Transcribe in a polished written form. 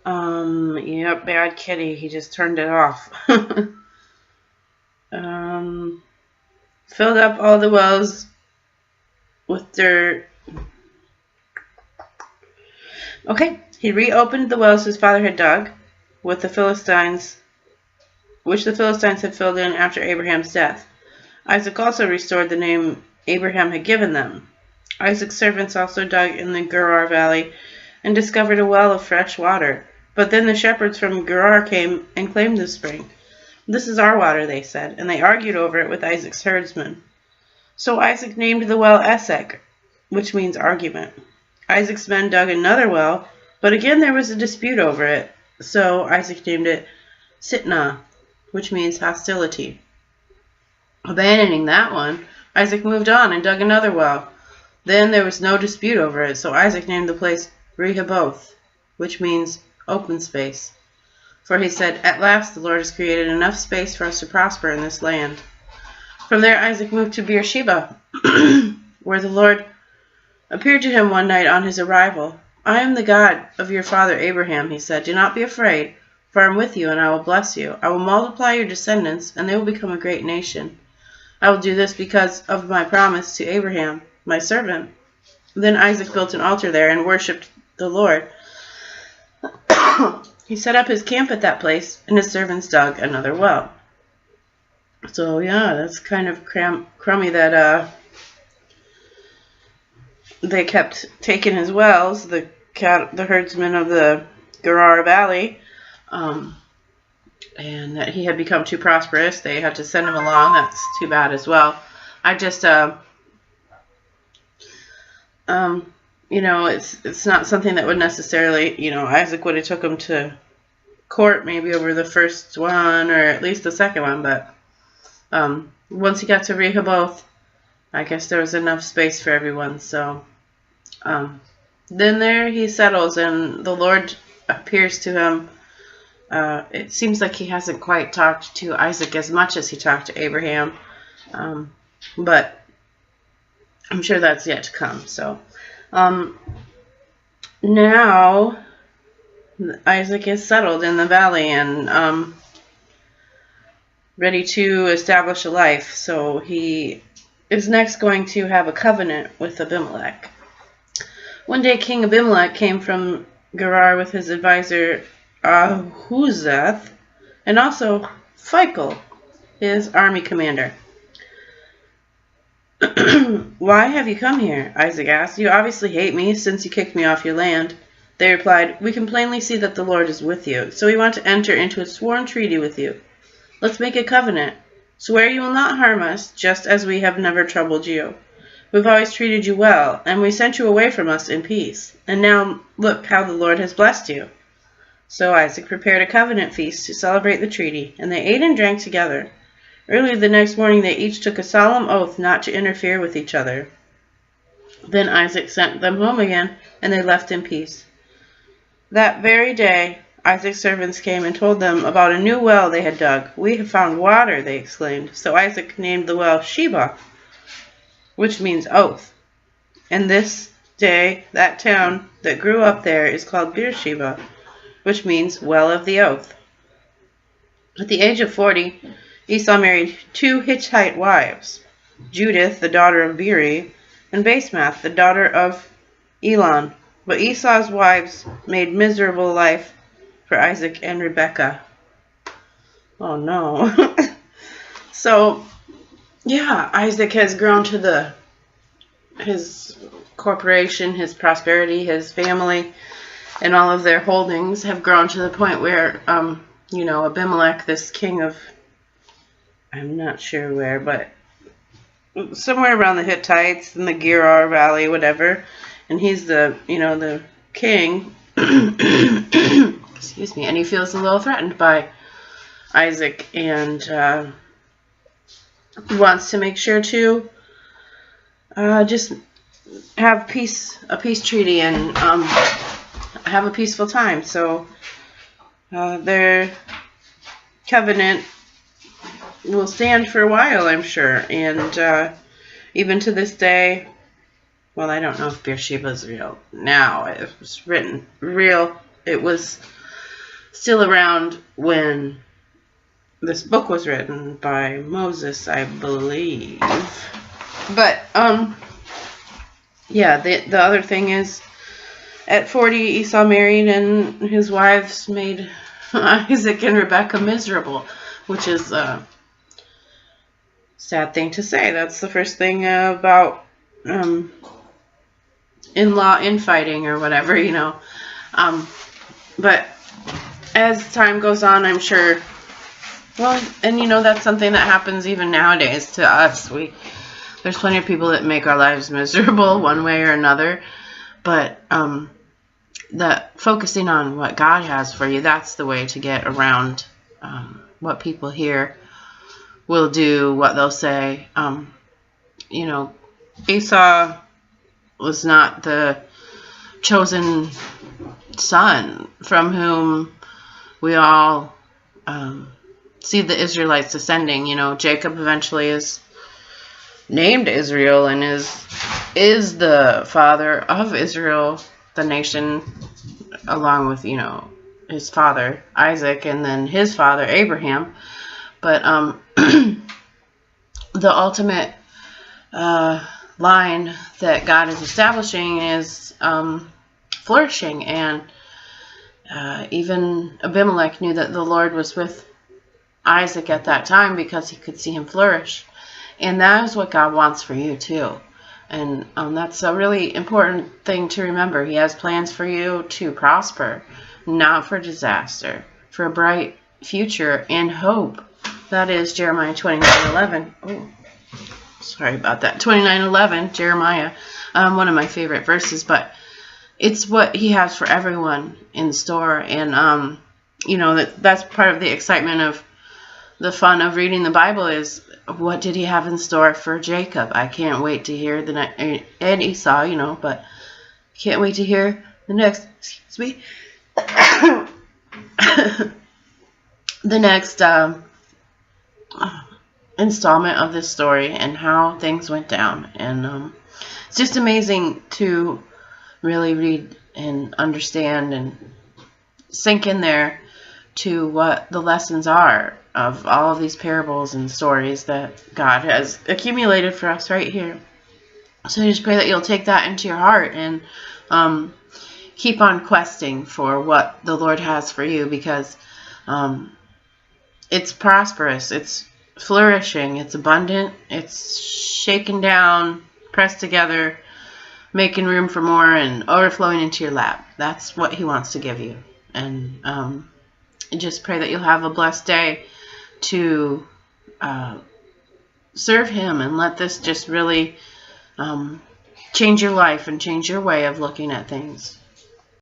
Yep, bad kitty. He just turned it off. Filled up all the wells with dirt. Okay, he reopened the wells his father had dug, with the Philistines, which the Philistines had filled in after Abraham's death. Isaac also restored the name Abraham had given them. Isaac's servants also dug in the Gerar valley and discovered a well of fresh water. But then the shepherds from Gerar came and claimed the spring. "This is our water," they said, and they argued over it with Isaac's herdsmen. So Isaac named the well Esek, which means argument. Isaac's men dug another well, but again there was a dispute over it. So Isaac named it Sitnah, which means hostility. Abandoning that one, Isaac moved on and dug another well. Then there was no dispute over it, so Isaac named the place Rehoboth, which means open space. For he said, "At last the Lord has created enough space for us to prosper in this land." From there Isaac moved to Beersheba, where the Lord appeared to him one night on his arrival. "I am the God of your father Abraham," he said. "Do not be afraid, for I am with you and I will bless you. I will multiply your descendants, and they will become a great nation. I will do this because of my promise to Abraham, my servant." Then Isaac built an altar there and worshipped the Lord. He set up his camp at that place, and his servants dug another well. So yeah, that's kind of crummy that they kept taking his wells, the herdsmen of the Gerar Valley, and that he had become too prosperous. They had to send him along. That's too bad as well. I just, it's not something that would necessarily, Isaac would have took him to court maybe over the first one or at least the second one, but once he got to Rehoboth, I guess there was enough space for everyone. So then there he settles, and the Lord appears to him. It seems like he hasn't quite talked to Isaac as much as he talked to Abraham, but I'm sure that's yet to come. So now Isaac is settled in the valley and ready to establish a life. So he is next going to have a covenant with Abimelech. One day King Abimelech came from Gerar with his advisor Ahuzath and also Phicol, his army commander. "Why have you come here?" Isaac asked. "You obviously hate me since you kicked me off your land." They replied, "We can plainly see that the Lord is with you, so we want to enter into a sworn treaty with you. Let's make a covenant. Swear you will not harm us, just as we have never troubled you. We've always treated you well, and we sent you away from us in peace. And now look how the Lord has blessed you." So Isaac prepared a covenant feast to celebrate the treaty, and they ate and drank together. Early the next morning they each took a solemn oath not to interfere with each other. Then Isaac sent them home again, and they left in peace. That very day Isaac's servants came and told them about a new well they had dug. "We have found water," they exclaimed. So Isaac named the well Sheba, which means oath. And this day that town that grew up there is called Beersheba, which means well of the oath. At the age of 40, Esau married 2 Hittite wives, Judith, the daughter of Beeri, and Basemath, the daughter of Elon. But Esau's wives made miserable life for Isaac and Rebekah. Oh no. So, yeah, Isaac has grown to his corporation, his prosperity, his family, and all of their holdings have grown to the point where, Abimelech, this king of, I'm not sure where, but somewhere around the Hittites in the Gerar Valley, whatever, and he's the king, excuse me, and he feels a little threatened by Isaac, and he wants to make sure to just have a peace treaty and have a peaceful time. So their covenant will stand for a while, I'm sure, and even to this day. Well, I don't know if Beersheba is real now. It was written real. It was still around when this book was written by Moses, I believe. But, yeah, the other thing is, at 40, Esau married, and his wives made Isaac and Rebekah miserable, which is a sad thing to say. That's the first thing about in-law infighting or whatever, you know. But as time goes on, I'm sure, well, and you know, that's something that happens even nowadays to us. There's plenty of people that make our lives miserable one way or another, but that focusing on what God has for you, that's the way to get around what people here will do, what they'll say. You know, Esau was not the chosen son from whom we all see the Israelites descending. You know, Jacob eventually is named Israel and is the father of Israel, the nation, along with, you know, his father Isaac and then his father Abraham. But the ultimate line that God is establishing is flourishing, and even Abimelech knew that the Lord was with Isaac at that time because he could see him flourish. And that is what God wants for you too. And that's a really important thing to remember. He has plans for you to prosper, not for disaster, for a bright future and hope. That is Jeremiah 29:11. Oh, sorry about that. 29:11, Jeremiah, one of my favorite verses, but it's what he has for everyone in store. And you know, that's part of the excitement of the fun of reading the Bible is, what did he have in store for Jacob? I can't wait to hear the next, and Esau, you know, but can't wait to hear the next, excuse me, the next installment of this story and how things went down. And it's just amazing to really read and understand and sink in there to what the lessons are of all of these parables and stories that God has accumulated for us right here. So I just pray that you'll take that into your heart and keep on questing for what the Lord has for you, because it's prosperous, it's flourishing, it's abundant, it's shaken down, pressed together, making room for more, and overflowing into your lap. That's what he wants to give you. And just pray that you'll have a blessed day to serve him, and let this just really change your life and change your way of looking at things.